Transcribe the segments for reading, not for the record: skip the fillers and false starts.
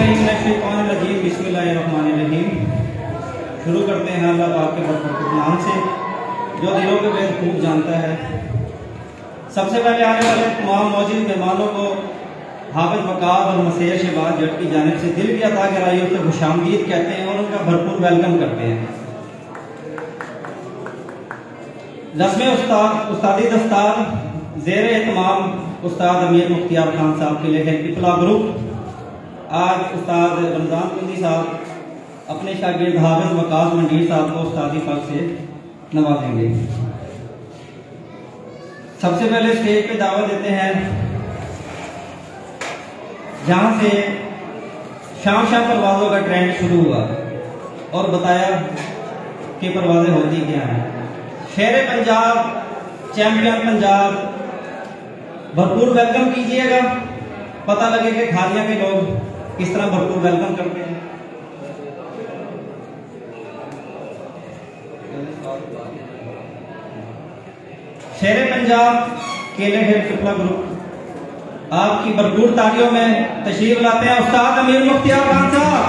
बिस्मिल्लाहिर्रहमानिर्रहीम। शुरू करते हैं अल्लाह पाक के बरकत नाम से जो दिलों के भेद खूब जानता है। सबसे पहले आने वाले तमाम मौजूद मेहमानों को हाफिज वकार और मसीह शहबाज जट की जानिब से दिल की अता कराई उसे खुशामदीद कहते हैं और उनका भरपूर वेलकम करते हैं। रस्म उस्तादी दस्तार ज़ेर एहतमाम उस्ताद अमीर मुख्तियार खान साहब के लिए पिपला ग्रुप आज उस्ताद रमज़ान कुंदी साहब अपने शागिर्द हाफिज वकास मंडीर साहब को उस्तादी पद से नवाजेंगे। सबसे पहले स्टेज पे दावत देते हैं जहाँ से शाम परवाज़ों का ट्रेंड शुरू हुआ और बताया कि परवाज़ें होती क्या हैं। शेर पंजाब, चैंपियन पंजाब, भरपूर वेलकम कीजिएगा। पता लगे कि खालिया के लोग किस तरह भरपूर वेलकम करते हैं। शेर पंजाब केले खेल पिपला ग्रुप आपकी भरपूर तालियों में तशरीफ लाते हैं उस्ताद अमीर मुख्तियार खान साहब।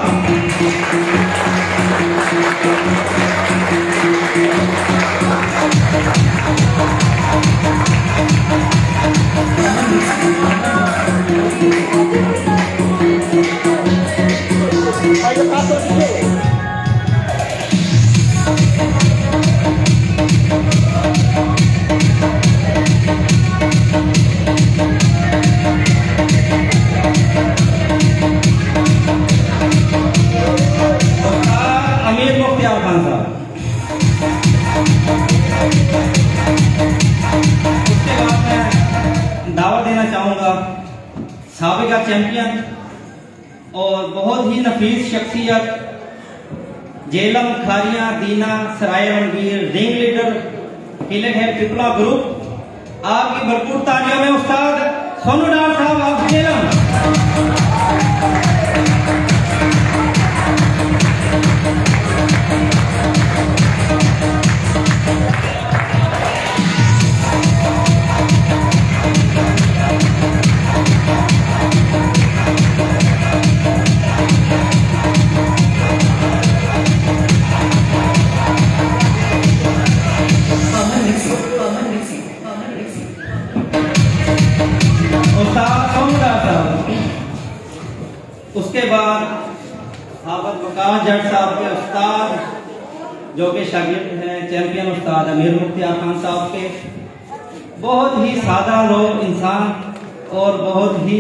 अमीर मुख्तियार खान साहब। उसके बाद मैं दावत देना चाहूँगा साबिका चैंपियन और बहुत ही नफीस शख्सियत जेलम खारिया दीना सराय रणवीर रिंग लीडर किले है पिपला ग्रुप आपकी भरपूर तालियों में उस्ताद सोनू डार साहब आप जेलम। उसके बाद हाफिज वकार जट साहब के उस्ताद जो कि शागिर्द हैं चैंपियन उस्ताद अमीर मुख्तियार खान साहब के बहुत ही सादा लोग इंसान और बहुत ही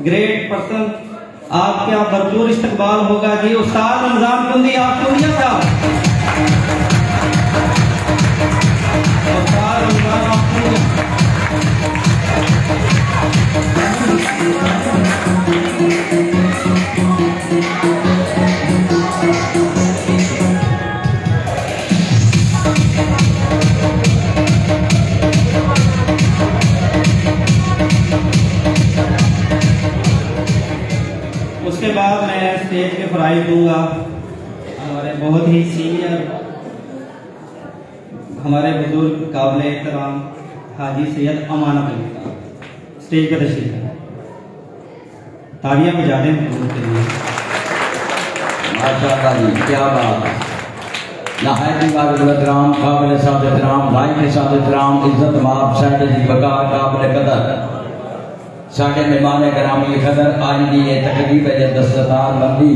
ग्रेट पर्सन आपका भरपूर इस्तकबाल होगा जी। उस्ताद रमज़ान कुंदी आप सुनिए साहब। उसके बाद मैं स्टेज पे प्राइज दूंगा हमारे बहुत ही सीनियर हमारे बुजुर्ग काबिल एहतराम हाजी सैयद अमानत अली साहब स्टेज पे तशरीफ है। तालियां बजा दें उनके लिए। माशाअल्लाह जी क्या बात है। नहायत वाजिब काबिल साद एहतराम भाई के साथ एहतराम इज्जत माफ साडे दी बकार काबिल कदर साडे मेहमान ग्रामी कदर आज की ये तकरीब है दस्तदार बंदी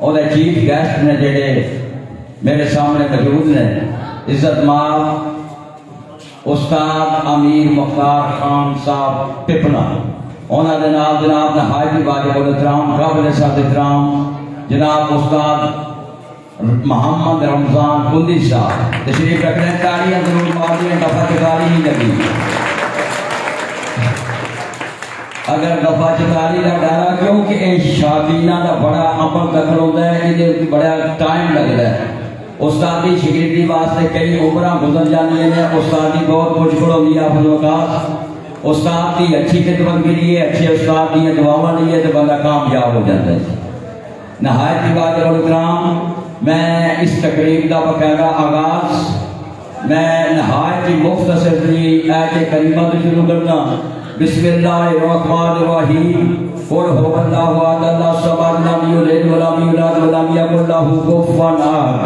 और चीफ गेस्ट ने जेडे मेरे सामने मौजूद ने इज्जत माफ उस्ताद अमीर मुख्तार खान साहब पिपला उन्होंने जनाब नहायत वाजिब एहतराम काबिल साद एहतराम जनाब उस्ताद मोहम्मद रमज़ान कुंदी साहब तशरीफ रख रहे हैं। तालियां जरूर मार दें, दफा चकारी नहीं लगी। अगर दफा चकारी का डरा क्योंकि शादीना का बड़ा अमल दखल होता है, ये बड़ा टाइम लगता है। उस्तादी शिगिर्दी वास्ते कई उम्र गुजर जानी है। उस्तादी बहुत मुश्किल होती है। आप उस्ताद की अच्छी खिदमत के लिए अच्छे उस्ताद की दुआवां लिए तो बंदा कामयाब हो जाता है। नहायत वाजिब मैं इस तकरीब का बकायदा आगाज मैं नहायत मुख्तसर आयत करीमा से शुरू करना। बिस्मिल्लाहिर्रहमानिर्रहीम। कुल हुवल्लाहु अहद अल्लाहु समद लम यलिद व लम यूलद व लम यकुल लहू कुफुवन अहद।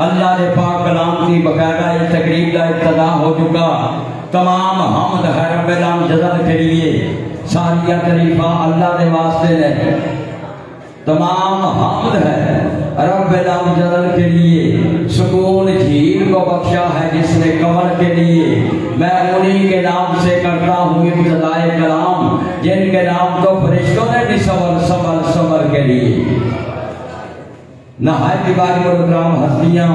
अल्लाह ने पाक कलाम की बकायदा ये तकरीब का इब्तिदा हो चुका। तमाम हमद है रब्बिल आलमीन के लिए, सारिया तरीफा अल्लाह के वास्ते ने। तमाम हमद है रब्बिल आलमीन के लिए। सुकून झील को बख्शा है जिसने कमर के लिए। मैं उन्हीं के नाम से करता हूँ इब्तिदाए कलाम जिनके नाम तो फरिश्तों ने भी सबर के लिए। नहायत इबादत-उल-इकराम हस्तियां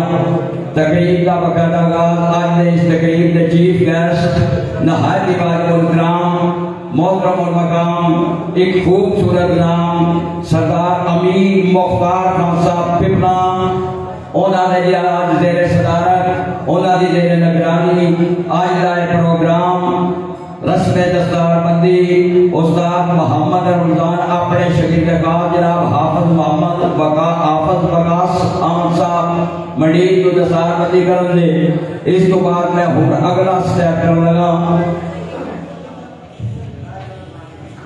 तकरीब का बकायदा आगाज। आज इस तकरीब के चीफ गेस्ट नहायत इबादत-उल-इकराम मोहतरम और मकाम एक खूबसूरत नाम सरदार अमीर मुख्तार खान साहब पिपला। उन्होंने आज जेर सदारत उन्होंने जेर निगरानी आज का प्रोग्राम रस्म दस्तारबंदी उस्ताद मोहम्मद रमजान अपने शकील खास जनाब हाफिज मोहम्मद बकास आम साहब मंडीर को दस्तारबंदी कर दे। इस तो बाद मैं हूँ अगला स्टेप कर लगा।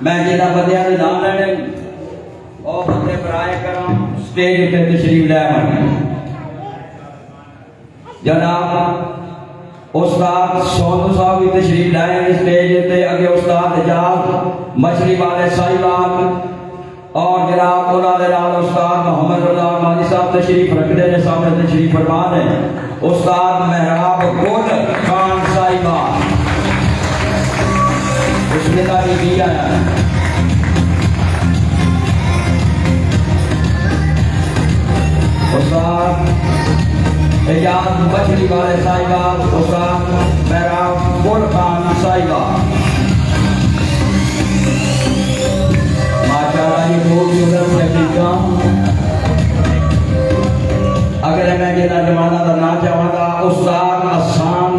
मैं जिन्होंने बंदियां के नाम लेने और बंदे बराए करा स्टेज पे तशरीफ ले आए। जनाब उस्ताद सोनू साहब भी तशरीफ लाए स्टेज पे। अगे उस्ताद एजाज मछली वाले साहिबान और जनाब उन्होंने उस्ताद मोहम्मद रजा मानी साहब तशरीफ रखते हैं। सामने तशरीफ फरमान है उस्ताद मेहराब गुल खान साहिबान उसने भी दिया है। उस्ताद एजाज मछली वाले साहिबान उस्ताद मेहराब गुल खान साहिबान माशाअल्लाह ये खूबसूरत तकरीबा। अगर मैं जिला जमाना का ना चाहता उस्ताद आसान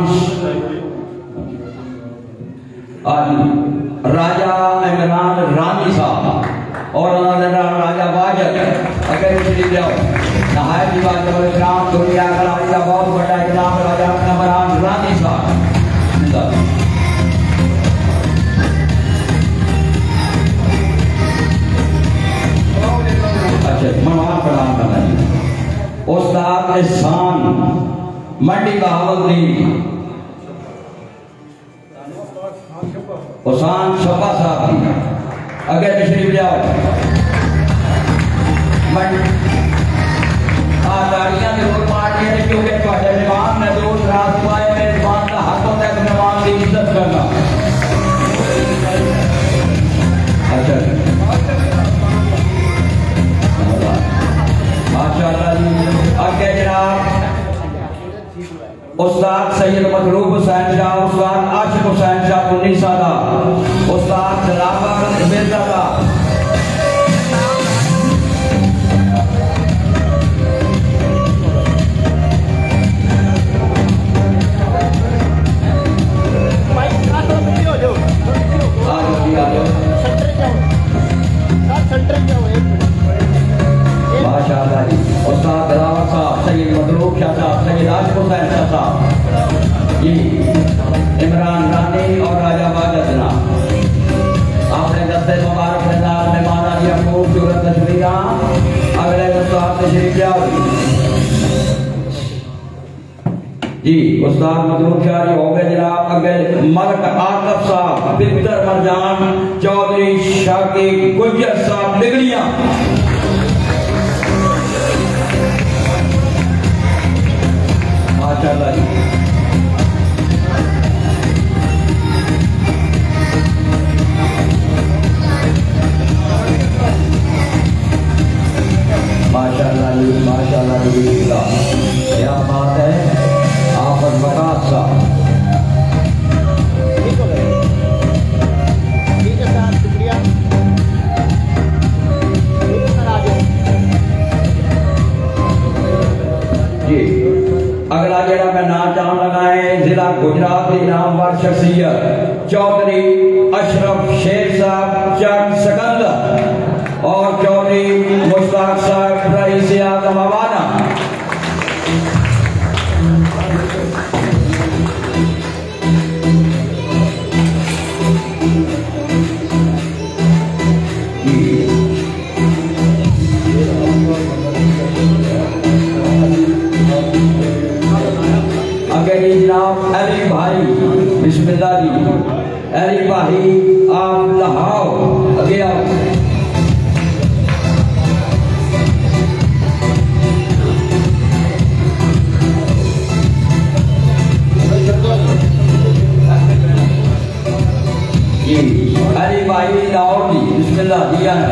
राजा इमरान रानी साहब और राजा वाजद अगर शरीफ जाओ नहायत इबादत-उल-इकराम दुनिया का बहुत बड़ा इनाम राजा इमरान रानी साहब। अच्छा मेहमान प्रणाम करना उस्ताद एहसान मंडी बहावलदीन हुसैन शफा साहब अगर तशरीफ जाओ। ताड़ियां जरूर मारनी है क्योंकि ਤੁਹਾਡੇ मेहमान ने जो रात पाए मेहमान का हक होता है मेहमान की इज्जत करना। अच्छा माशाअल्लाह जी। आगे जनाब उस्ताद सैयद मतलूब हुसैन शाह उस्ताद आशिक हुसैन शाह 19 साला उस्ताद जलावर मिर्जा का माशाअल्लाह जी। उस्ताद जलावर साहब सैयद मतलूब शाह साहब सैयद आशिक हुसैन शाह साहब जी इमरान रानी और राजा वाजद जनाब आपने दस्ते मुबारक के साथ मेहमान दिया खूबसूरत तस्वीरें। अगले उस्ताद तशरीफ जाओ जी उस्ताद मतलूब शाह जी हो गए जनाब। अगे मलक आकफ साहब बितर मरजान चौधरी शाकी गुज्जर साहब लिगड़िया माशाअल्लाह जी। माशाअल्लाह जी माशाअल्लाह जी क्या बात है। आप बकास साहब जी। अगला जरा मैं ना चाहन लगा है जिला गुजरात की नामवर शख्सियत चौधरी अशरफ शेर साहब चक सकंदर और चौधरी मुश्ताक साहब रईस आजम अवाना। अली भाई आप लहाओ अगे आओ। अली भाई लाहौर जी बिस्मिल्लाह दिया है।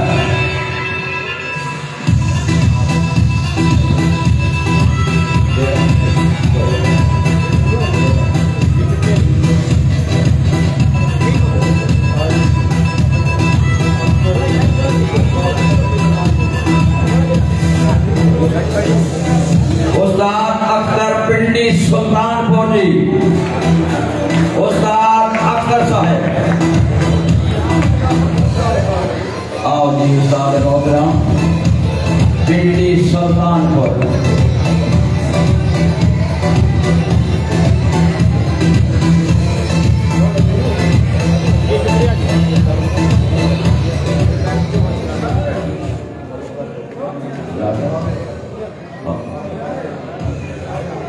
उस्ताद अख्तर पिंडी सुल्तानपुर जी, उस्ताद अख्तर साहब आओ जी। उस्ताद मोहतरम पिंडी सुल्तानपुर।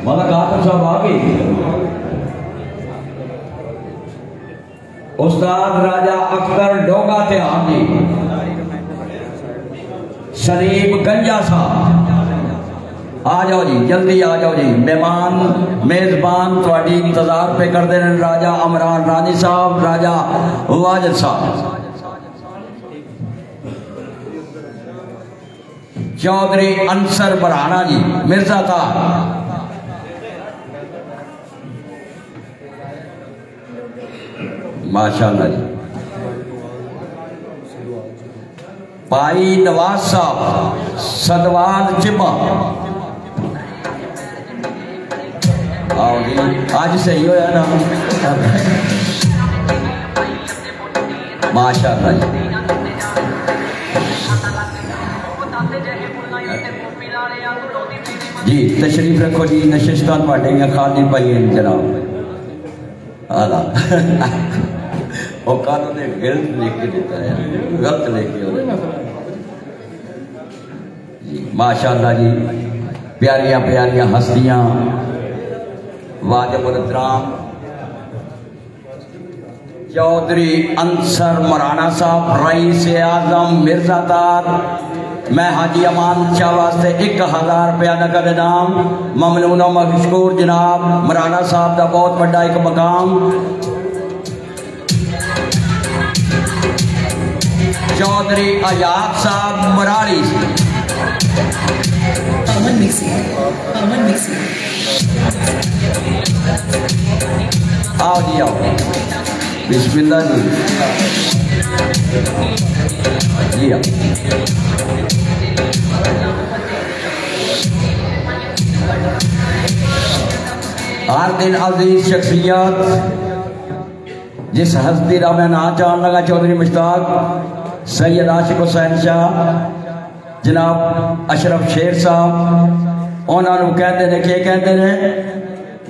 मलाकात साहब आ गई। उस्ताद राजा अख्तर डोगा त्याग जी, शरीफ गंजा साहब आ जाओ जी, जल्दी आ जाओ जी। मेहमान मेजबान थोड़ी इंतजार पे करते रहे। राजा अमरान रानी साहब, राजा वाजिद साहब, चौधरी अंसर बरहाना जी, मिर्जा का माशाअल्लाह जी। भाई नवाज साहब सदवान चिमा आओ जी। आज सही होया ना माशाअल्लाह जी। जी तशरीफ रखो जी। नशिस्तान बांटेंगे खाली भाई जनाब आला वो कानून ने गलत लेके देता है, गलत लेके जी। माशाअल्लाह जी। प्यारियां प्यारियां हस्तियां वाजिब एहतराम चौधरी अंसर मराना साहब, रईस आजम मिर्जादार। मैं हाजी अमान शाह वास्ते 1000 रुपया नकद इनाम। ममनून मशकूर जनाब मराना साहब का बहुत बड़ा एक मकाम। चौधरी आजाद साहब मराड़ी। आओ जी आओ, बिस्मिल्लाह जी जी आओ। हर दिन अजीज शख्सियत जिस हस्ती का मैं ना चाहन लगा, चौधरी मुश्ताक सैयद आशिक हुसैन शाह जनाब अशरफ शेर साहब, उन्होंने कहते हैं कि कहते हैं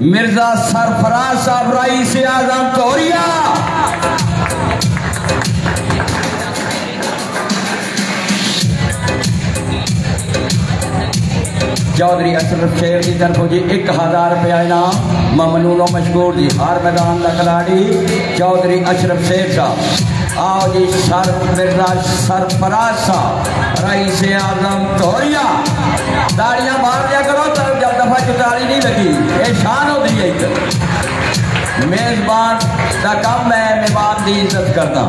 मिर्जा सरफराज साहब रईस आजम तोरिया। चौधरी अशरफ शेर की तरफ जी 1000 रुपया इनाम। ममनून मशकूर जी हर मैदान का खिलाड़ी चौधरी अशरफ शेर साहब। आओ जी सर मिर्जा सरफराज साहब रईस आजम तोरिया। ताड़ियां मार दिया करो तब जब दफा चुताली नहीं लगी, ये शान होती है। एक मेजबान का काम है मेहमान की इज्जत करना।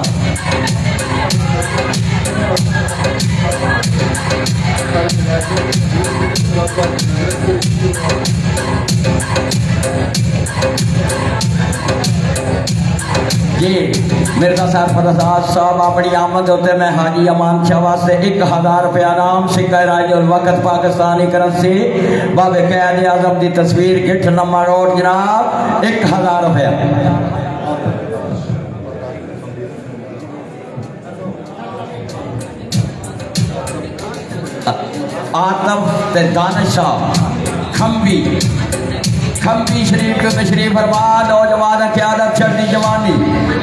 जी मिर्जा सरफराज साहब अपनी आमद होते मैं हाजी अमान शाह वास्ते 1000 रुपया नाम। सिक्का राजुल वक़्त पाकिस्तानी करंसी बाबे कैद आजम की तस्वीर गिठ नंबर रोड जनाब 1000 रुपया। आतफ दानिश साहब खंबी खंबी शरीफ के तशरीफ फरमा। नौजवान क़यादत चढ़ती जवानी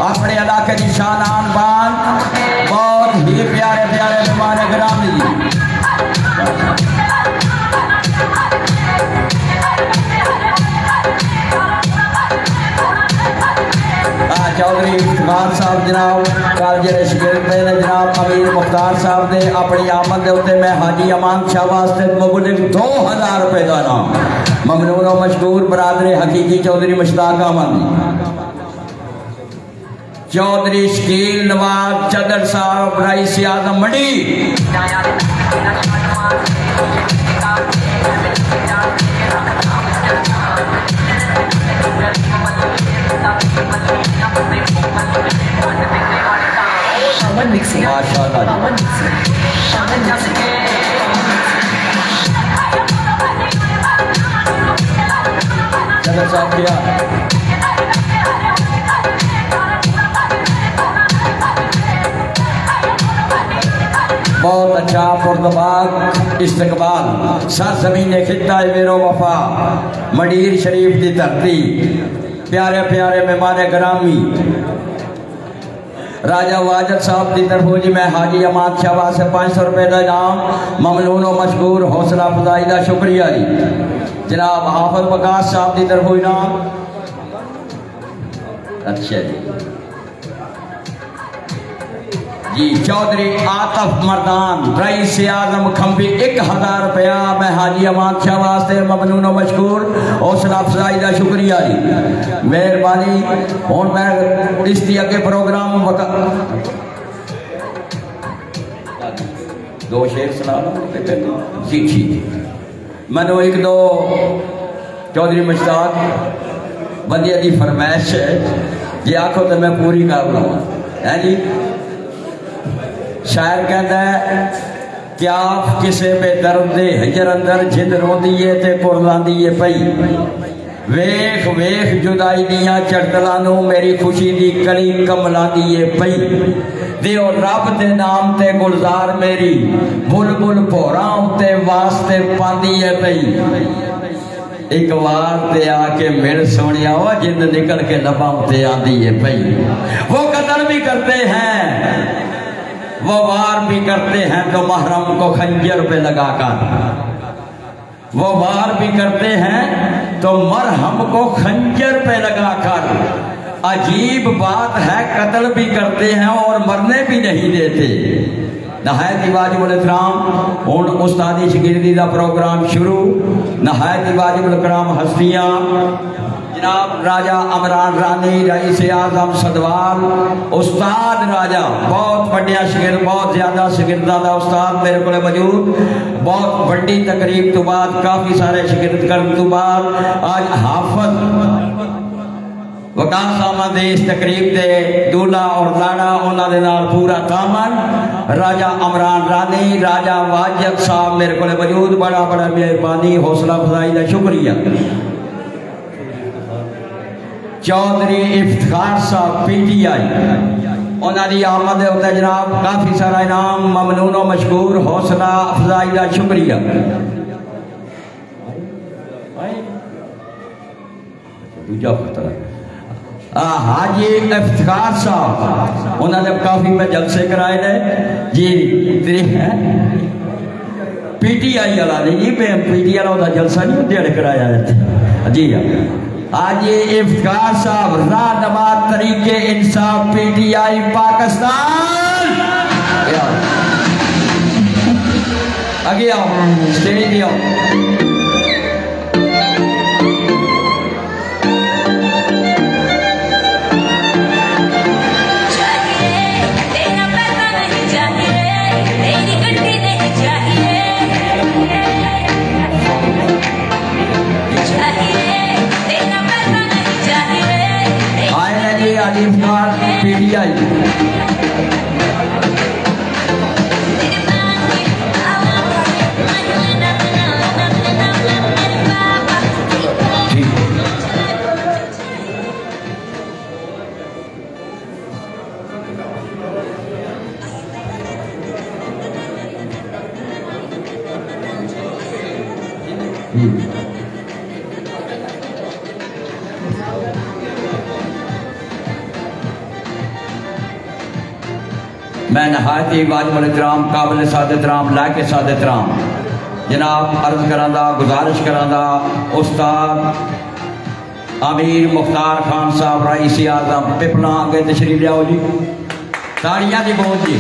अपने इलाके की शान आन बान। बहुत ही प्यारे प्यारे मेहमान गिरामी जी। चौधरी इफ्तिखार साहब जनाब कल जो शगिर्द ने जनाब अमीर मुख्तार साहब ने अपनी आमद के उत्ते मैं हाजी अमान शाह वास्ते मुबलिग 2000 रुपए का नाम ममनून और मशहूर बरादरी हकीकी चौधरी मुश्ताक अहमद चौधरी शकील नवाज चदर साहब रईस आजम मंडी माशाअल्लाह चदर साहब क्या बहुत अच्छा पुरतबाग इस्तकबाल सर ज़मीन खिता मेरो वफा मडीर शरीफ की धरती प्यारे प्यारे मेहमान ग्रामी राजा वाजद साहब की तरफों जी मैं हाजी अमान शाह से 500 रुपए का इनाम ममनून और मशहूर हौसला अफजाई का शुक्रिया जी जनाब हाफिज वकास साहब की तरफों इनाम अच्छा जी चौधरी आतफ मर्दान रईस आजम खंबी 1000 रुपया मैं हाजी अमान शाह वास्ते ममनून और मशहूर हौसला अफजाई का शुक्रिया जी मेहरबानी और मैं इसकी अगे प्रोग्राम दो शेर सुना जी जी मैंने एक दो चौधरी मुश्ताक बंदिया की फरमाइश है जी आखो तो मैं पूरी कर लूँ है जी शायर कहता है क्या किसे में दर्द दे हजर अंदर जिद रोंदी है ते कुरलांदी है पई वेख वेख जुदाई दियां चटला नू मेरी खुशी दी कली कमलांदी है पई दियो रब दे नाम ते गुलजार मेरी बुलबुल भोरा ते वास्ते पांदी है पई एक बार ते आके मिल सोनिया वो जिंद निकल के लबा ते आंदी है पई वो कत्ल भी करते हैं वो वार भी करते हैं तो महरम को खंजर पे लगाकर वो वार भी करते हैं तो मरहम को खंजर पे लगाकर अजीब बात है कत्ल भी करते हैं और मरने भी नहीं देते नहायत वाजिबुल इकराम हुण उस्तादी शगिर्दी का प्रोग्राम शुरू नहायत वाजिबुल इकराम हस्तियां जनाब राजा अमरान रानी रईस आजम सदवाल उस्ताद राजा बहुत बढ़िया शिगिर्द बहुत ज्यादा शिगिर्दा का उस्ताद मेरे को मौजूद बहुत बड़ी तकरीब तो बाद काफी सारे शिगिर्द करने तो बाद आज हाफिज वकास अहमद इस तकरीब के दूल्हा और लाड़ा उन्होंने पूरा कामन राजा अमरान रानी राजा वाजद साहब मेरे को मौजूद बड़ा बड़ा मेहरबानी हौसला अफजाई का शुक्रिया चौधरी इफ्तिखार साहब PTI उन्होंने आमद होता जनाब काफी सारा इनाम ममनून और मशहूर हौसला अफजाई का शुक्रिया हाजी इफ्तिखार साहब उन्होंने काफी में जलसे कराए ने जी PTI वाला नहीं जी PTI वाला जलसा नहीं होते कराया जी आज ये इफ्तिखार साहब राहनुमा तरीके इंसाफ PTI पाकिस्तान आगे आओ स्टेज पे आओ PTI मैं नहायती वाजिबुल इकराम काबिल सादत राम लाके सादत राम जनाब अर्ज करांदा गुजारिश करांदा उस्ताद अमीर मुख्तार खान साहब रईस आजम पिपला आगे तशरीफ लियाओ जी। ताड़ियां दी गूंज जी।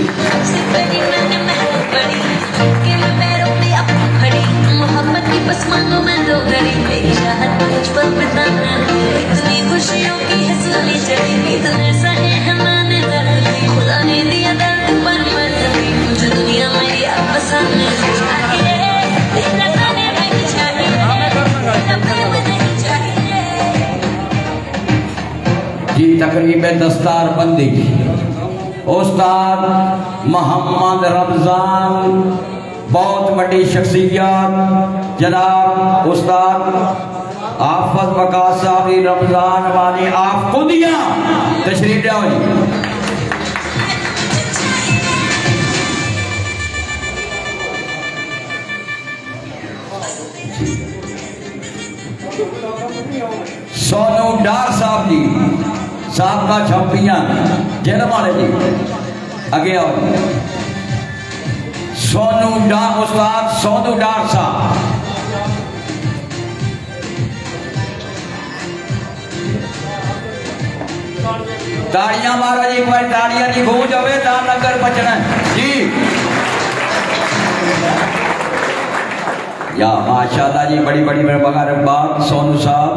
मोहब्बत की बस मांगो मैं दो घड़ी, मेरी चाहत मुझ पर बिताना है, इतनी खुशियों की है सुनी चढ़ी, इतने सहे हैं मैंने दर्द भी, खुदा ने दिया दर्द पर मर्द, मुझे दुनिया मेरी अब पसंद नहीं चाहिए, तेरा गाने नहीं चाहिए, तेरा प्रेम नहीं चाहिए जी। तकरीब दस्तार बंदी उस्ताद मोहम्मद रमजान, बहुत बड़ी शख्सियत जनाब उस्ताद आफत वकास साहब रमजान वाली आप खुदिया तशरीफ लाओ जी। सोनू डार साहब जी साहब का चैंपियन जेल वाले जी आगे आओ। सोनू डार उस्ताद सोनू डार साहब, ताड़ियां मारो जी, एक बार ताड़ियां की गूंज आवे तां लंगर बचना जी। या माशाल्लाह जी, बड़ी बड़ी मुबारकबाद सोनू साहब,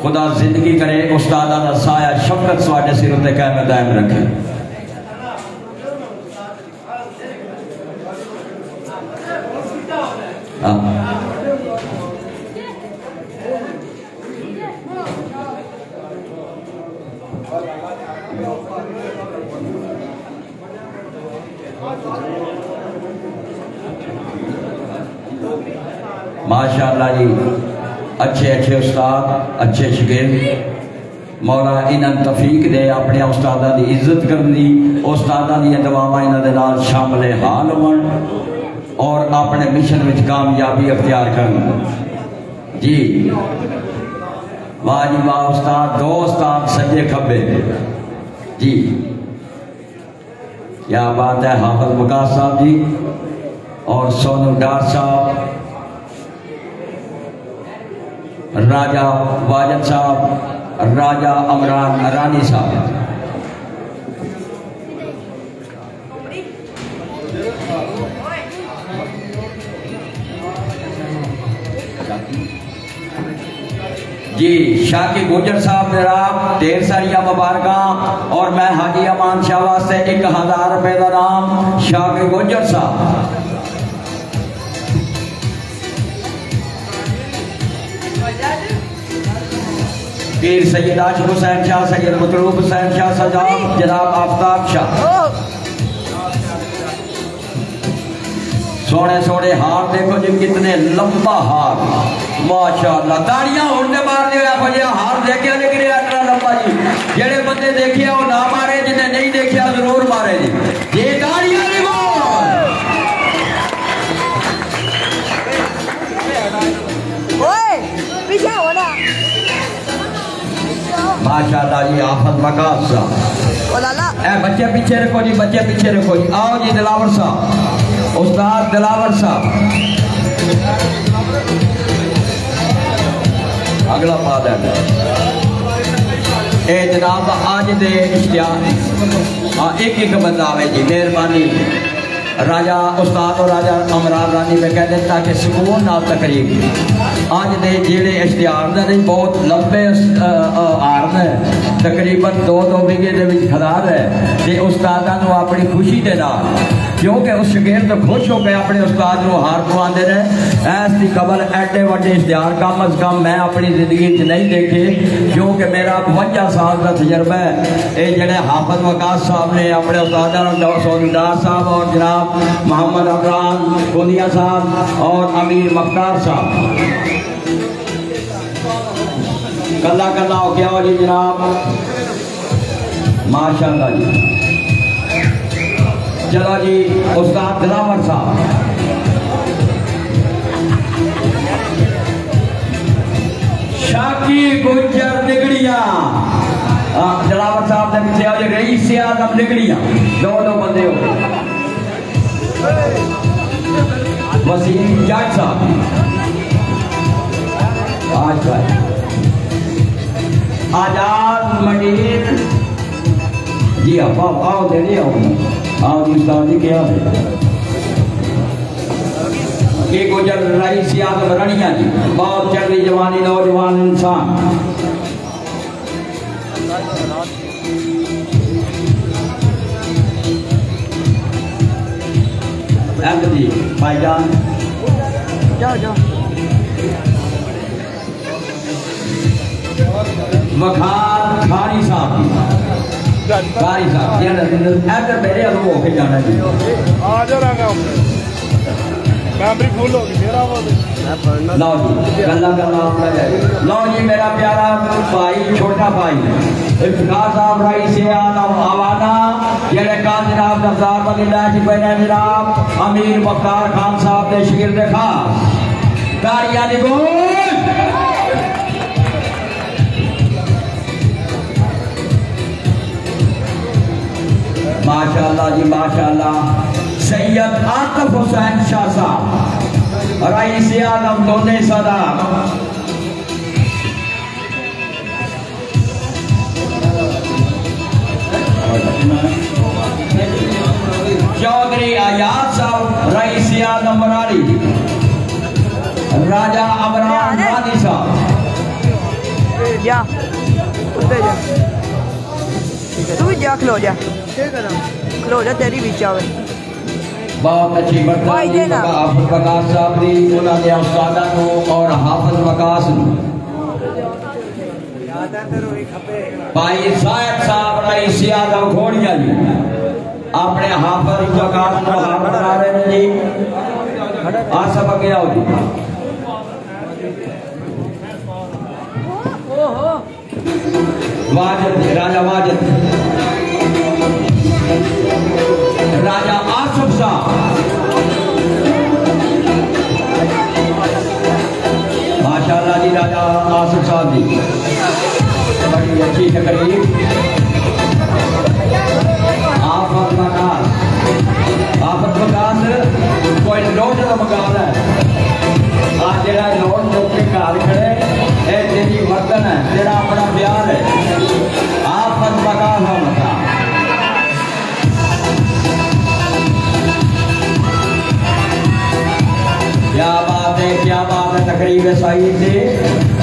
खुदा जिंदगी करे, उस्तादा दा साया शफकत स्वाडे सिर उत्ते कायम दायम रखे। माशाअल्लाह जी, अच्छे अच्छे उस्ताद, अच्छे शिगिर्द, मौला इन्हें तफीक दे अपने उस्तादा की इज्जत करनी, उस्तादा दी दुआवां इन्हां दे नाल शामिल हाल होण और अपने मिशन में कामयाबी अख्तियार करन जी। वाह जी वाह उस्ताद, दो उस्ताद सज्जे खब्बे जी, क्या बात है। हाफिज वकास साहब जी और सोनू डार साहब, राजा वाजिद साहब, राजा अमरान रानी साहब, जी शाकी गुजर साहब जनाब ढेर सारिया मुबारक। और मैं हाजी अमान शाह वास्ते 1000 रुपए का नाम शाकी गुजर साहब। पीर सैयद आशिक हुसैन शाह, सैयद मतलूब हुसैन शाह सजाद, जनाब आफ्ताब शाह। सोने सोने हार देखो जी, कितने लंबा हार, माशाअल्लाह। ताड़ियां उड़ने मार दिया हार देखिया, लेकिन इतना लंबा जी, जेड़े बंदे देखिया वो ना मारे, जिन्हें नहीं देखिया जरूर मारे जी। ये ताड़ियां पीछे होना माशाअल्लाह जी। आफत वकास साहब, बच्चे पीछे रखो जी, बच्चे पीछे रखो जी। आओ जी दिलावर साहब, उस्ताद दिलावर साहब, अगला बात है ए जनाब आज दे इश्तिहार एक एक बंदा आवे जी, मेहरबानी। राजा उस्ताद और राजा अमरान रानी में कह देता कि सुकून नाल तकरीब आज दे जेड़े इश्तिहार ने बहुत लंबे हार ने, तकरीबन 2-2 बीघे दे विच खदार है ते उस्तादा नूं अपनी खुशी दे नाल, क्योंकि उस शगीर्द खुश हो गए अपने उस्ताद नूं हार पवांदे ने। ऐसी खबर एडे वड्डे इश्तिहार कम अज कम मैं अपनी जिंदगी च नहीं देखे, क्योंकि मेरा 52 साल का तजर्बा है। ये जेड़े हाफिज वकास साहब ने अपने उस्तादा सोनू डार साहब और जनाब मोहम्मद अमरान गोंदिया साहब और अमीर मुख्तार साहब कला कला हो गया हो जी जनाब, माशाअल्लाह जी। चलो जी उस्ताद दिलावर साहब, शाकी गुजर निगड़िया, दिलावर साहब के पीछे आओ जी। रईस आजम निगड़िया, 2-2 बंदे हो गए। वसीम जट साहब आज भाई आजाद मजीद जी आओ दे रही आओ मुस्ताद जी क्या है कि गुजर रही सियात बरनिया जी बहुत चल रही जवानी नौजवान इंसान जी भाईजान जाओ वखार खानी साहब इधर मेरे अगू होके जाना जी आ जाएगा मेमोरी फुल होगी मेरा वो लो जी गल्ला लो जी मेरा प्यारा भाई छोटा भाई इफ्तिखार साहब राई से आलम आवाना जेड़े का जनाब दफ्तार वलील्लाह जी बने जनाब अमीर वकार खान साहब ने शिगिर्द खास तारियां निगोल माशाअल्लाह जी माशाअल्लाह सैयद आतिफ हुसैन शाह साहब रईस आलम दोने सदा चौधरी आयाद साहब रईस आलम मरारी राजा अमरान रानी साहब जा उधर जा तू भी जा खलो जा तेरी भी चावे बहुत अच्छी बर्तानी हाफिज वकास साहब दी उन्होंने उस्तादा और हाफिज वकास भाई साहब साहब रईस आलम घोड़िया जी अपने हाफिज वकास को हाथ बना रहे हैं जी आज सब अगे आओ जी वाजिद राजा वाजिद राजा आसिफ साहब माशाअल्लाह जी राजा आसिफ साहब जी बड़ी अच्छी तकरीब आफत वकास कोई लोट का मुकाबला है आज जरा लोट जो के घर खड़े है तेरी मर्दन है तेरा अपना प्यार है आफत वकास होता क्या बात है तकरीब सईद से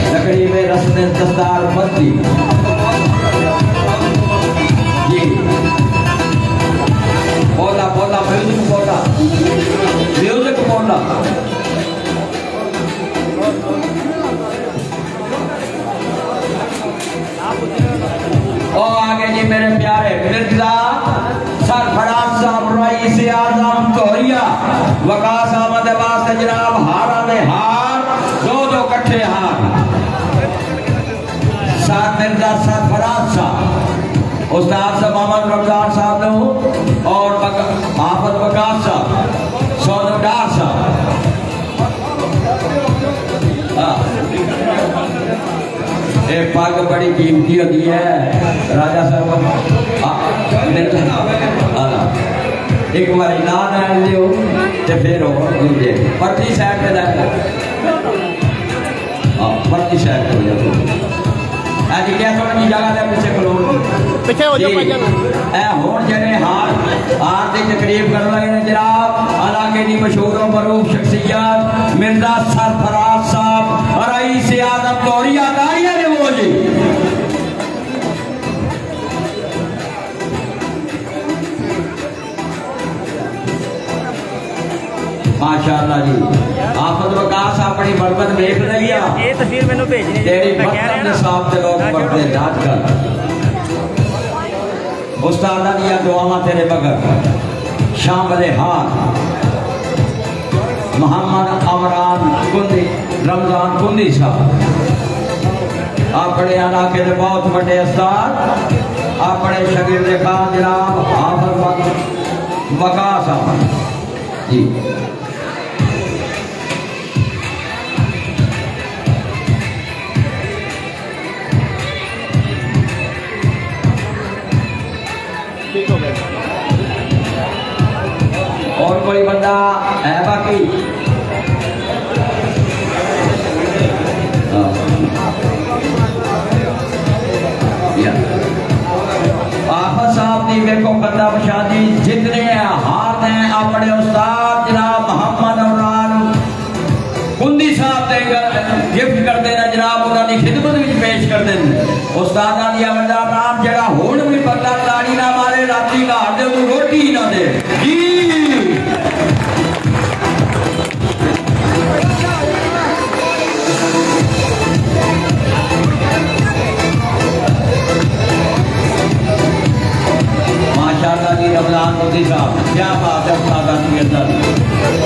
तकरीब रस्म दस्तार बंदी जी बोला बोला म्यूजिक बोला और आगे जी मेरे प्यारे मिर्जा सरफराज साहब रईस आज़म तोरिया वकास अहमद वास्ते जनाब हारा ने हार दो कट्ठे हार साथ मिर्जा सरफराज साहब उस्ताद साहब मोहम्मद रमजान साहब ने और हाफिज वकास साहब सौदागर साहब एक पग बड़ी कीमती होती है राजा साहब एक बार ना लैन लियो तो फिर परती साइड पे लैन परती साइड पे हो जाओ आज क्या समझी जगह दे पीछे खलो पीछे हो जाओ ए हुन जने हार दी तकरीब कर लगे ने जनाब इलाके दी मशहूर और मरूफ शख्सियत मिर्जा सरफराज साहब रईस आज़म तोरिया तारियां ने वो जी माशाअल्लाह जी हाफिज वकास अपनी बरकत देख रही है ये तस्वीर मैंने भेजनी तेरी बरकत ने साहब ते लोग पढ़ते याद कर उस्तादा दिया दुआवां तेरे बगैर शामिल हार मोहम्मद अमरान कुंदी रमजान कुंदी साहब अपने इलाके के बहुत बड़े उस्ताद अपने शागिर्द खान जनाब हाफिज वकास साहब जी और कोई बंदा है बाकी दी देखो कंधा बशादी जितने हाथ हैं अपने उस्ताद जनाब मोहम्मद अमरान कुंदी साहब दे गिफ्ट करते हैं जनाब उन्होंने खिदमत में पेश करते हैं उस्तादा दी वड्डा नाम जड़ा हुण भी बंदा ताड़ी ना मारे राती घाट दे रोटी ना दे माशाअल्लाह जी रमजान मोदी साहब क्या बात है उस्ताद के अंदर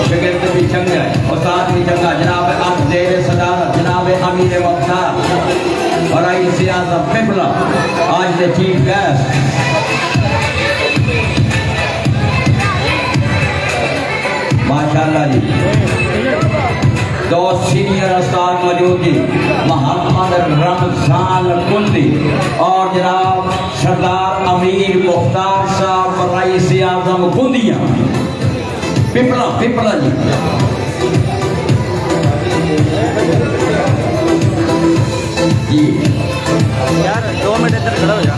शागिर्द भी चंगा है उस्ताद भी चंगा जनाब अब देर सदारत जनाब अमीर वक्तार और रईस आज़म क़िबला आज के चीफ गेस्ट माशाअल्लाह जी दो सीनियर उस्ताद मौजूद जी मोहम्मद रमजान कुंदी और जनाब सरदार अमीर मुख्तार साहब रईस आज़म कुंदिया पिपला जी जी यार 2 मिनट इधर खड़ा हो जा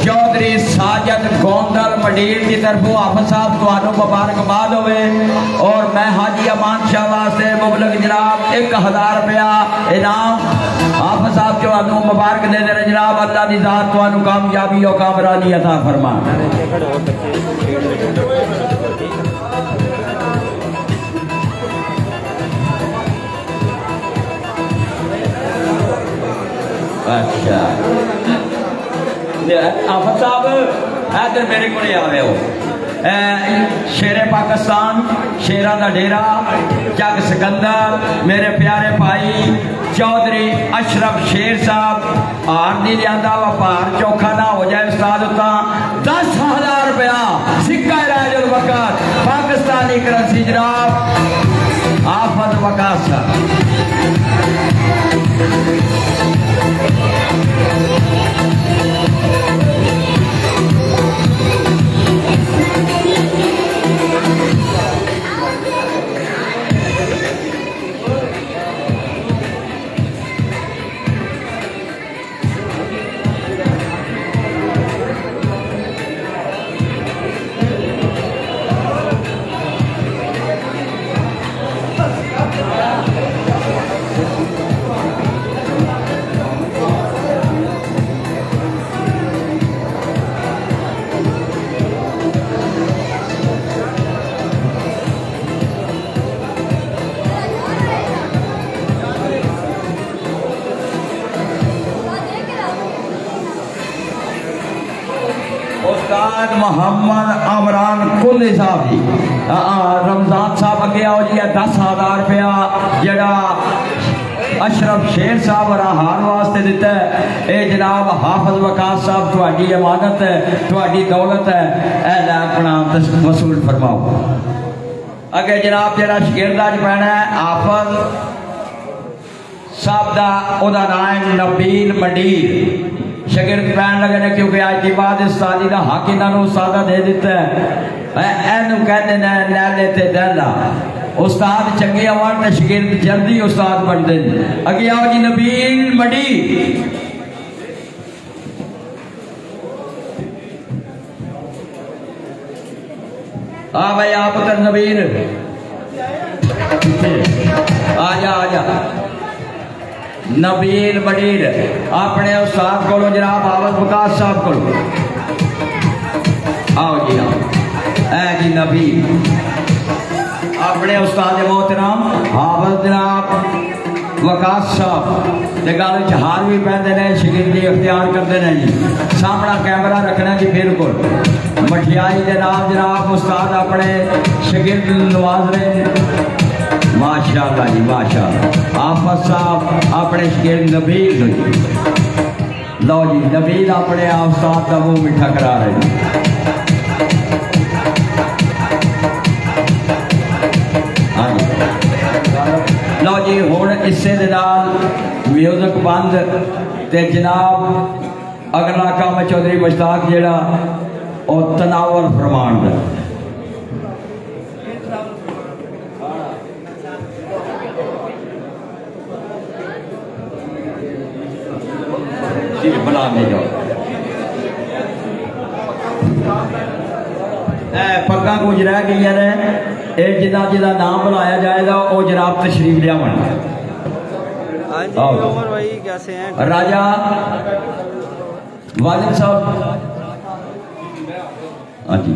चौधरी साजद गोंदल मंडीर की तरफों हाफिज साहब तुहानू मुबारकबाद होवे और मैं हाजी अमान शाह वास्ते मुबलक जनाब 1000 रुपया इनाम हाफिज साहब तुहानू मुबारक दे दे जनाब अल्लाह दी जात तुहानू कामयाबी और कामरानी अता फरमा अच्छा आफत साहब इधर मेरे को आए हो शेरे पाकिस्तान शेरा का डेरा जग सिकंदर मेरे प्यारे भाई चौधरी अशरफ शेर साहब हार नहीं लिया व्यापार चौखा ना हो जाए उस्ताद उता 10,000 रुपया सिक्का राजुल वक़्त पाकिस्तानी करेंसी जनाब आफत वकास उस्ताद मोहम्मद अमरान कुल्ली साहब जी रमजान साहब अगे आओ जी 10,000 रुपया जड़ा अशरफ शेर साहब और हार वास्ते दिता है ये जनाब हाफिज वकास साहब थोड़ी अमानत है थोड़ी दौलत है ऐ अपना वसूल फरमाओ अगे जनाब जरा शगिर्दा च पैना है हाफिज साहब का ओदा नाम है नबील मंडीर शगिर्द पैन लगे ने क्योंकि आज की बाद उस्तादी का हक इन्होंने उस्तादा दे दिता है एनू कहते हैं नैले ते दहला उस्ताद चंगे आवन ते शगिर्द जल्दी उस्ताद बनते हैं अगे आओ जी नबील मंडीर हाँ भाई आप उधर नबील आजा आजा नबील मंडीर अपने उस्ताद को जनाब हाफिज वकास साहब को आओ जी आओ ऐ जी नबील अपने उस्ताद मोहतरम हाफिज जनाब वकास साहब ते गल च हार भी पैंदे ने शगिर्दी इख्तियार करते हैं जी सामना कैमरा रखना जी बिल्कुल मठियाई के नाम जनाब उस्ताद अपने शगिर्द नवाज रहे माशाअल्लाह जी माशाअल्लाह हाफिज साहब अपने शगिर्द नबील लो जी नबील अपने आप उस्ताद का मुंह मिठा करा रहे हाँ जी लो जी हुण इसे दे नाल म्यूजिक बंद ते जनाब अगला काम चौधरी मुश्ताक जेड़ा और तनावल फरमान दा बना दे जाओ पग्गा कुछ रह गई ने, जिदा जिदा नाम बुलाया जाएगा वो जनाब तशरीफ लिया। राजा वाजिद साहब, हाँ जी,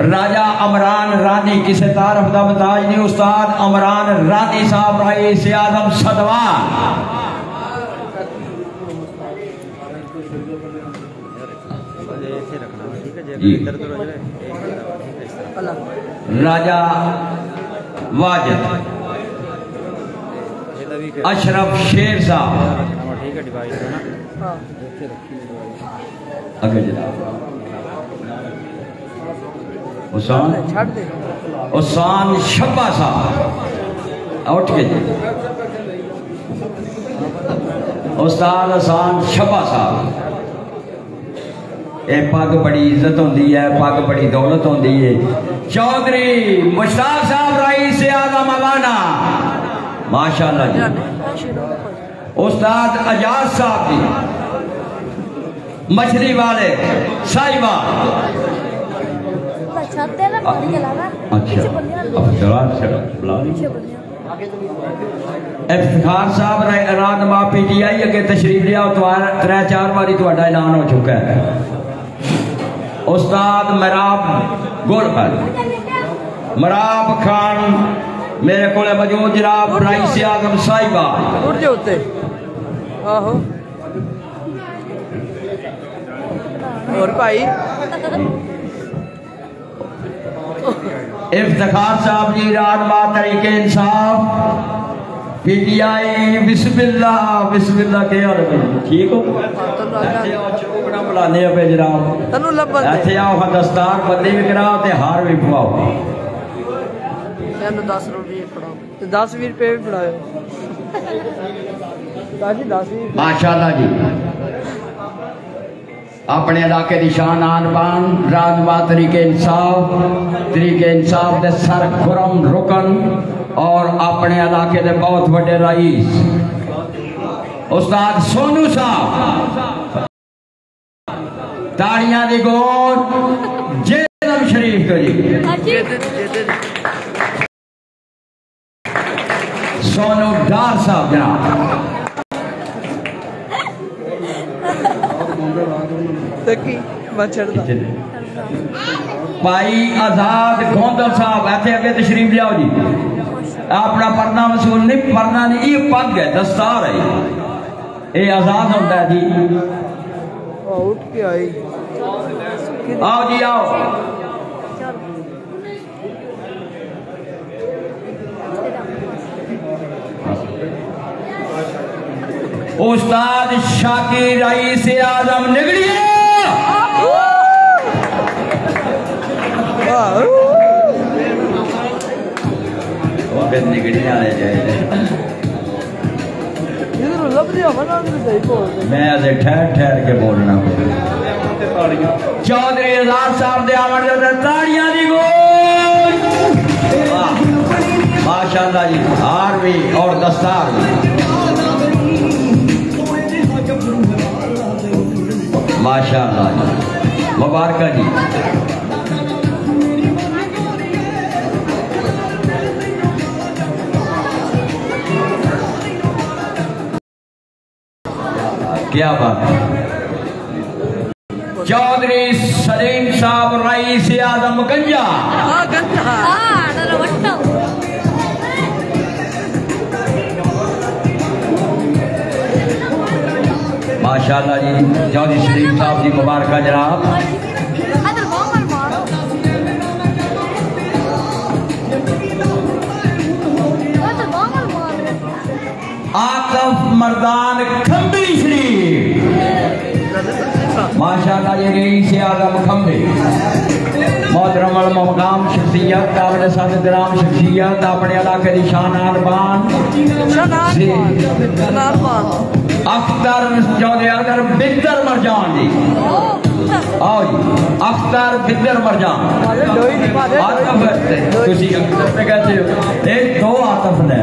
राजा अमरान रानी किसे तारफ दा मताज नहीं, उस्ताद अमरान रानी साहब रईस आज़म सदवान। राजा वाजिद अशरफ शेर साहब अगर जनाब उसान शब्बा साहब उठ के उस्ताद उसान शब्बा साहब। ये पग बड़ी इज्जत होती है, पग बड़ी दौलत होती है। चौधरी मुश्ताक साहब रईस आज़म अवाना माशाअल्लाह जी। उस्ताद अजाज साहब जी मछली वाले साहिवाल। इफ्तिखार साहब रहनुमा PTI अगे तशरीफ लिया, 3-4 बारी तुहाडा ऐलान हो चुका है। उस्ताद मराब गोलखल मराब खान मेरे को मौजूद जनाब रईस आज़म साहिबाल। और भाई इफ्तिखार साहब जी रहनुमा तरीके इंसाफ PTI। बिस्मिल्लाह बिस्मिल्लाह के हाल ठीक हो? बुलाने पे जनाब इत्थे आओ, दस्तार बंदी भी कराओ ते हार भी पवाओ। 10 रुपये फड़ाओ, 10-20 रुपये भी फड़ाओ। माशाअल्लाह जी। अपने इलाके की शान आन बान रहनुमा तरीके इंसाफ दे सर खुरम रुकन और अपने इलाके के बहुत बड़े रईस उस्ताद सोनू साहब। ताड़ियां दी गोर जेदम शरीफ करी। सोनू डार साहब जनाब। भाई आजाद गोंदल साहब ऐसे अगे तशरीफ लियाओ जी। अपना परना वसूल नहीं, परना नहीं, ये पग है, दस्तार है, ये आजाद होता है जी। उठ के आई, आओ जी आओ। उस्ताद शाकिर रईस आज़म निगड़िया। निगड़िया ले जाए मैं अजे ठहर ठहर के बोलना। चौधरी आजाद साहब दे आवन दे ताड़ियां दी गोल। माशाअल्लाह जी, हार भी और दस्तार भी माशाअल्लाह जी, मुबारक जी। क्या बात है। चौधरी सलीम साहब रईस आज़म गंजा। माशाअल्लाह जी, चौधरी सलीम साहब जी मुबारक जनाब। आकफ मर्दान खंबी शरीफ माशाअल्लाह ये रईस आज़म खंबी मोहतरम मकाम शख्सियत काबिल सादत-ए-राम शख्सियत अपने इलाके की शान आन-बान अख्तर चौधरी अख्तर बिद्दर मरजान जी। आओ जी अख्तर बिद्दर मरजान। आतफ तुसी अख्तर पे कहते हो, एक दो आतफ ने,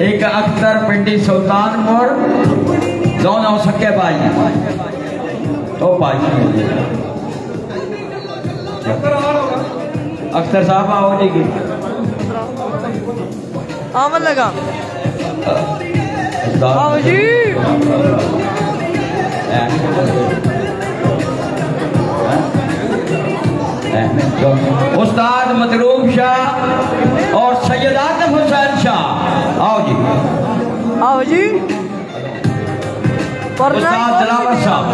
एक अख्तर पिंडी सुल्तानपुर दोनों सके भाई तो पाई अख्तर साहब आओ जी की आमन लगा आओ जी उस्ताद मतलूब शाह और सैयद आतिफ हुसैन शाह आओ जी उस्ताद दिलावर साहब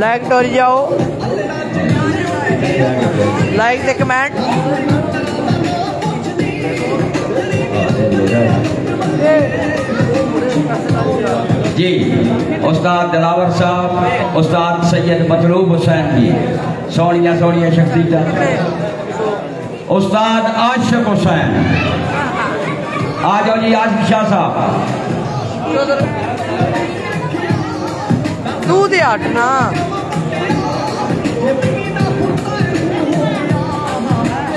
लाइक कर जाओ लाइक दे कमेंट जी उस्ताद दिलावर साहब उस्ताद सैयद मतलूब हुसैन जी सोनिया सोनिया शख्सियत उस्ताद आशिक हुसैन आ जाओ जी आशिक शाह साहब तू दे आठ ना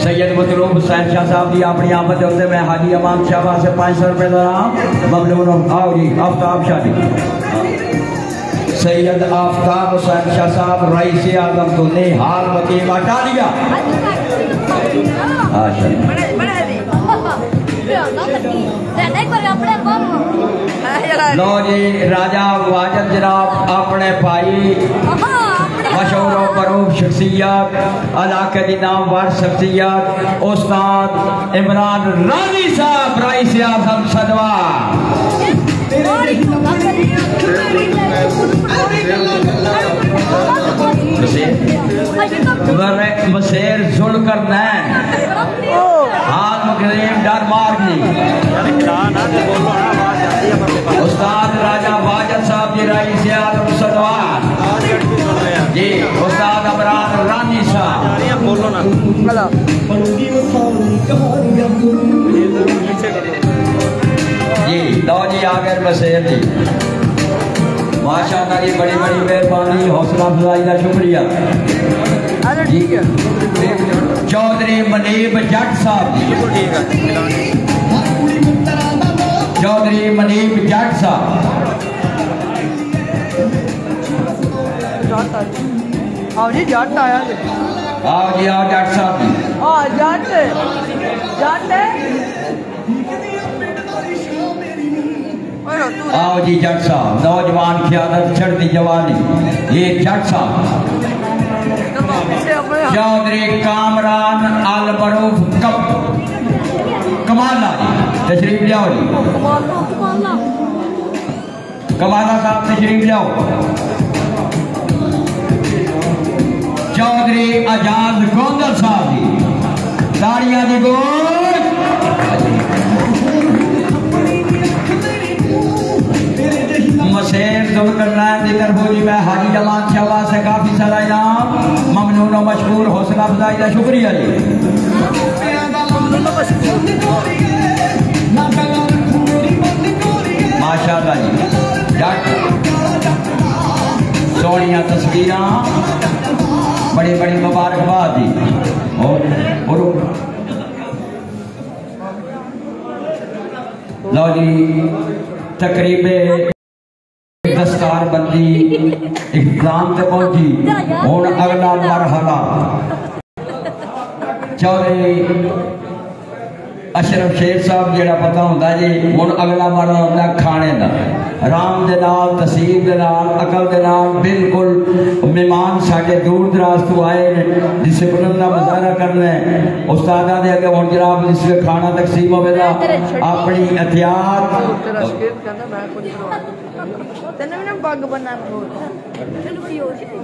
सैयद मतलूब हुसैन शाह साहब की अपनी आमद होते मैं हाजी इमाम शाहबाज से 500 रुपये का ममनून आओ जी आफ्ताब शाह जी सैयद आफ्ताब हुसैन शाह साहब रईस आजम तो ने हाल वकील हटा लिया लो जी राजा वाजद जनाब अपने भाई मशहूर मरूफ शख्सियत इलाके की नामवर शख्सियत उस्ताद इमरान रानी साहब रईस आजम सदवा मसेर जुलकर नैन हाथ मुकरीम डर मार दी उस्ताद राजा वाजद साहब जी रईस आजम सदवा जी उस्ताद इमरान रानी साहब जी लो जी आ गए मसेर जी माशाअल्लाह की बड़ी बड़ी मेहरबानी हौसला अफजाई का शुक्रिया ठीक है चौधरी मनीब जट साहब चौधरी मनीब जट साहब आओ जी जट आया आओ जी आओ जट साहब जट आओ जी जट साहब नौजवान क़यादत चढ़ती जवानी ये जट साहब चौधरी कामरान अल मरूफ कमाला जी तशरीफ लियाओ जी कमाला साहब तशरीफ लियाओ चौधरी आजाद गोंदल साहब जी ताड़ियां दी गोश मसेर जुल्करनैन की तरफ जी मैं हाजी जमान शाहबाज से काफी सारा इनाम ममनून और मशहूर हौसला अफजाई का शुक्रिया जी माशाअल्लाह जी सोनिया तस्वीर बड़ी बड़ी मुबारकबाद जी और लो जी तकरीबे दस्तार बंदी इख्तिताम तक पहुंची हुण अगला मरहला चौधरी अशरफ शेर साहब जेड़ा पता होंदा जी हुण अगला मरहला होंदा खाने दा आराम दे नाल तसीब दे नाल अकल दे नाल बिल्कुल मेहमान साडे दूर दराज तो आए ने डिसिप्लिन दा मुजाहरा करना है उस्तादा दे अगे हुण जनाब जिसले खाना तकसीम होवेगा अपनी एहतियात तेने भी ना पग बनना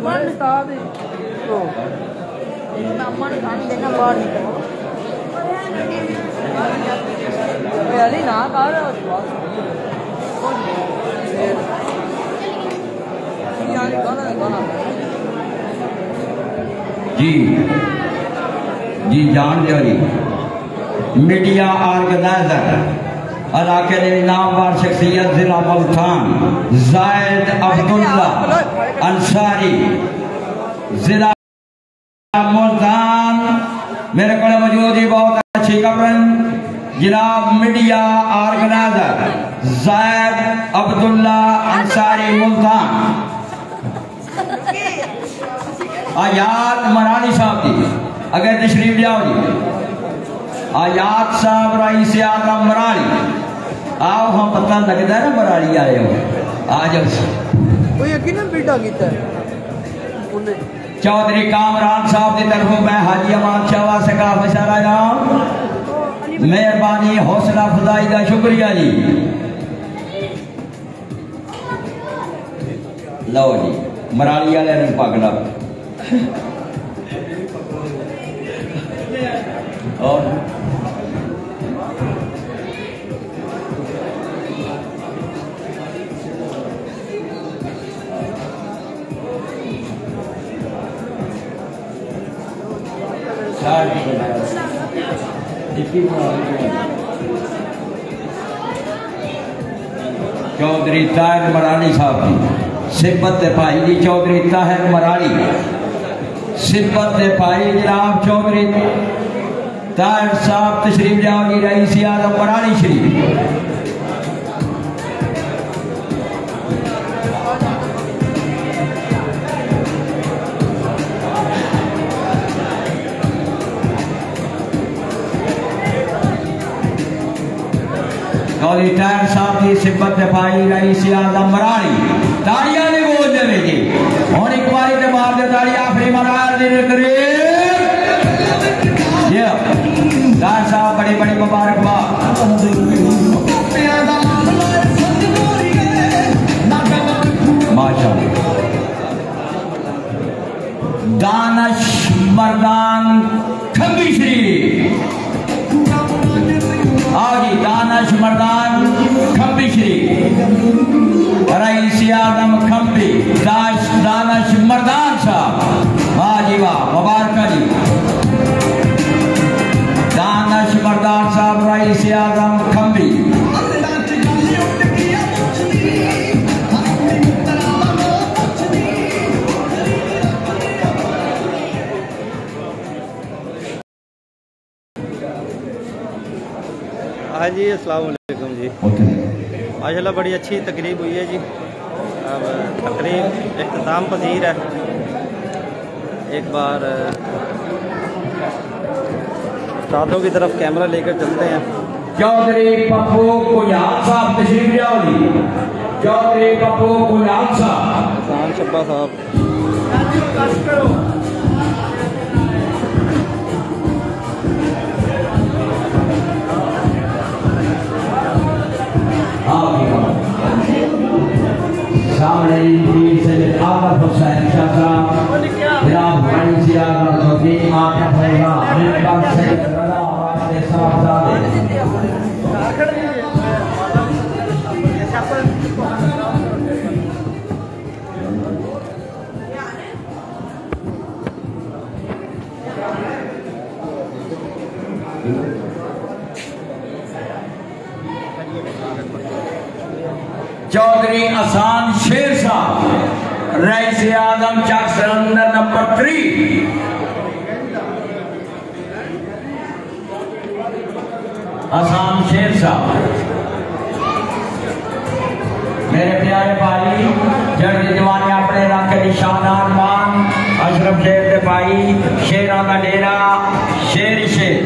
मन उस्ताद तो मन खान देना बाहर यारी ना कर जी जी जान दो जी मीडिया ऑर्गेनाइजर इलाके के नामवर शख्सियत जिला मुल्तान जायद अब्दुल्ला अंसारी जिला मुल्तान मेरे को मौजूद ही बहुत अच्छी खबर जनाब मीडिया ऑर्गेनाइजर ज़ैद अब्दुल्ला अंसारी मुल्तान, आयात मरानी साहब जी अगर तशरीफ लियाओ जी। आयात साहब रईस आज़म मराली, आओ हम पता लगता है ना मराली आए हो, आ जाओ। कोई यकीनन बेटा कीता है उन्हें। चौधरी कामरान साहब की तरफों मैं हाजी अमान शाह वास्ते काफ इशारा जाऊं, मेहरबानी हौसला अफजाई का शुक्रिया जी। लो जी मराली वाले ने पगला और चौधरी ताहिर मरानी साहब की सिब्बत भाई जी, चौधरी ताहिर मरानी सिब्बत भाई जनाब चौधरी ताहिर साहब तशरीफ जाओगी रईस आज़म मरानी शरीफ। चौधरी ताहिर साहब की सिब्बत भाई रईस आज़म मरानी, तालियां नहीं बोल दे जी और एक बारी ते मार दे ताली आखिरी मरार दे करे ये ताहिर साहब बड़ी बड़ी मुबारकबाद। माशाअल्लाह। दानश मर्दान खंबी शरीफ, आओ जी दानश मर्दान खंबी शरीफ, रईस आज़म खंबी दानश मर्दान साहब, वाह जी वाह मुबारक जी। दानश मर्दान साहब रईस आज़म खंबी। हाँ जी अस्सलाम वालेकुम जी। माशाल्लाह बड़ी अच्छी तकरीब हुई है जी। अब तकरीब इख्तिताम पजीर है। एक बार साथों की तरफ कैमरा लेकर चलते हैं। चौधरी पप्पू कुजात साहब तशरीफ लाओ जी। चौधरी पप्पू कुजात साहब, खान शब्बा साहब, सामने से आगत हुसैन शाह साहब, जनाब रईस आज़म चौधरी आगत होगा मेंबर से रजा वास्ते साहबजादे। चौधरी असान शेर साहब रईस आज़म चक सिलेंडर नंबर 3, असान शेर साहब मेरे प्यारे भाई जड़ जवानी अपने इलाके की शानदार मान अशरफ शेर के भाई शेरों का डेरा शेर शेर।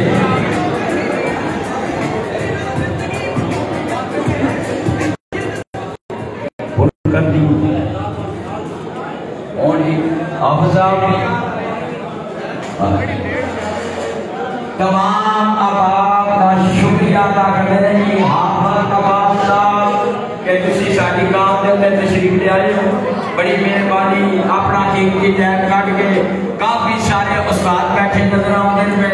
तमाम अहबाब का शुक्रिया अदा करते हैं जी हाफिज नवाज साहब के तुसी साडी गांव दे अंदर तशरीफ ले आए हो। बड़ी मेहरबानी अपना कीमती टाइम कट के काफी सारे उस्ताद बैठे नजर आते पे,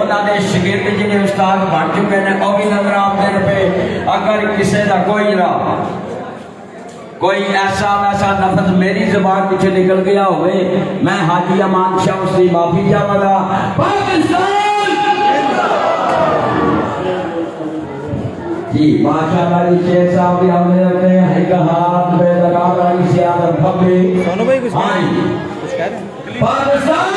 उन्होंने शागिर्द जिन्हें उस्ताद बन चुके हैं वह भी नजर आते पे। अगर किसी का कोई ऐसा वैसा लफ्ज मेरी जबान पीछे निकल गया हुए, मैं हाजी अमान शाह उसकी माफी चाहूंगा। जी माशाअल्लाह जी शेख साहब भी हमने अपने एक हाथ में लगा रही से आदर फबे। सोनू भाई कुछ कह रहे हैं? पाकिस्तान